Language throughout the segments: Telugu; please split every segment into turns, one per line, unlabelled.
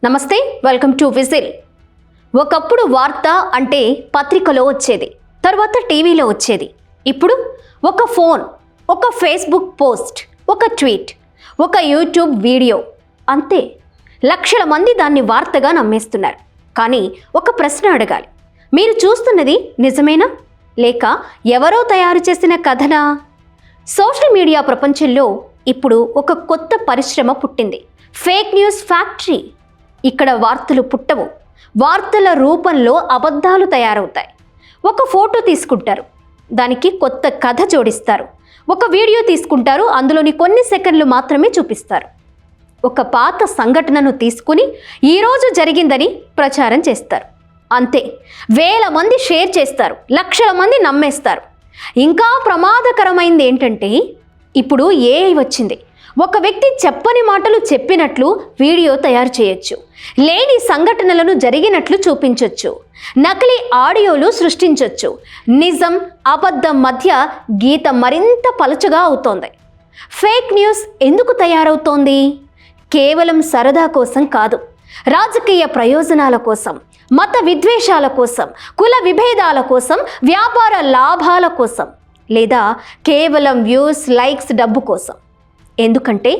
నమస్తే, వెల్కమ్ టు విజిల్. ఒకప్పుడు వార్త అంటే పత్రికలో వచ్చేది, తర్వాత టీవీలో వచ్చేది. ఇప్పుడు ఒక ఫోన్, ఒక ఫేస్బుక్ పోస్ట్, ఒక ట్వీట్, ఒక యూట్యూబ్ వీడియో, అంతే. లక్షల మంది దాన్ని వార్తగా నమ్మేస్తున్నారు. కానీ ఒక ప్రశ్న అడగాలి, మీరు చూస్తున్నది నిజమేనా లేక ఎవరో తయారు చేసిన కథనా? సోషల్ మీడియా ప్రపంచంలో ఇప్పుడు ఒక కొత్త పరిశ్రమ పుట్టింది, ఫేక్ న్యూస్ ఫ్యాక్టరీ. ఇక్కడ వార్తలు పుట్టవు, వార్తల రూపంలో అబద్ధాలు తయారవుతాయి. ఒక ఫోటో తీసుకుంటారు, దానికి కొత్త కథ జోడిస్తారు. ఒక వీడియో తీసుకుంటారు, అందులోని కొన్ని సెకండ్లు మాత్రమే చూపిస్తారు. ఒక పాత సంఘటనను తీసుకుని ఈరోజు జరిగిందని ప్రచారం చేస్తారు. అంతే, వేల మంది షేర్ చేస్తారు, లక్షల మంది నమ్మేస్తారు. ఇంకా ప్రమాదకరమైంది ఏంటంటే ఇప్పుడు ఏఐ వచ్చింది. ఒక వ్యక్తి చెప్పని మాటలు చెప్పినట్లు వీడియో తయారు చేయొచ్చు, లేని సంఘటనలను జరిగినట్లు చూపించవచ్చు, నకిలీ ఆడియోలు సృష్టించవచ్చు. నిజం అబద్ధం మధ్య గీత మరింత పలుచగా అవుతోంది. ఫేక్ న్యూస్ ఎందుకు తయారవుతోంది? కేవలం సరదా కోసం కాదు, రాజకీయ ప్రయోజనాల కోసం, మత విద్వేషాల కోసం, కుల విభేదాల కోసం, వ్యాపార లాభాల కోసం, లేదా కేవలం వ్యూస్, లైక్స్, డబ్బు కోసం. ఎందుకంటే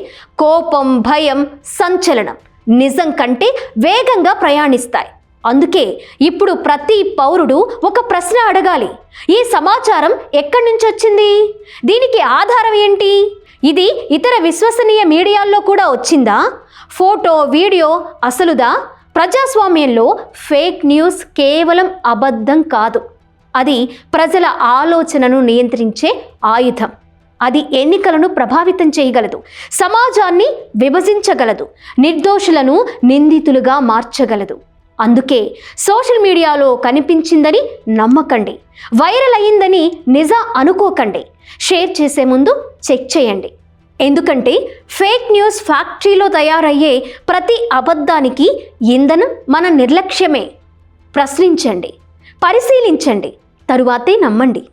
కోపం, భయం, సంచలనం నిజం కంటే వేగంగా ప్రయాణిస్తాయి. అందుకే ఇప్పుడు ప్రతి పౌరుడు ఒక ప్రశ్న అడగాలి, ఈ సమాచారం ఎక్కడి నుంచి వచ్చింది? దీనికి ఆధారం ఏంటి? ఇది ఇతర విశ్వసనీయ మీడియాల్లో కూడా వచ్చిందా? ఫోటో, వీడియో అసలుదా? ప్రజాస్వామ్యంలో ఫేక్ న్యూస్ కేవలం అబద్ధం కాదు, అది ప్రజల ఆలోచనను నియంత్రించే ఆయుధం. అది ఎన్నికలను ప్రభావితం చేయగలదు, సమాజాన్ని విభజించగలదు, నిర్దోషులను నిందితులుగా మార్చగలదు. అందుకే సోషల్ మీడియాలో కనిపించిందని నమ్మకండి, వైరల్ అయ్యిందని నిజం అనుకోకండి. షేర్ చేసే ముందు చెక్ చేయండి. ఎందుకంటే ఫేక్ న్యూస్ ఫ్యాక్టరీలో తయారయ్యే ప్రతి అబద్ధానికి ఇంధనం మన నిర్లక్ష్యమే. ప్రశ్నించండి, పరిశీలించండి, తరువాతే నమ్మండి.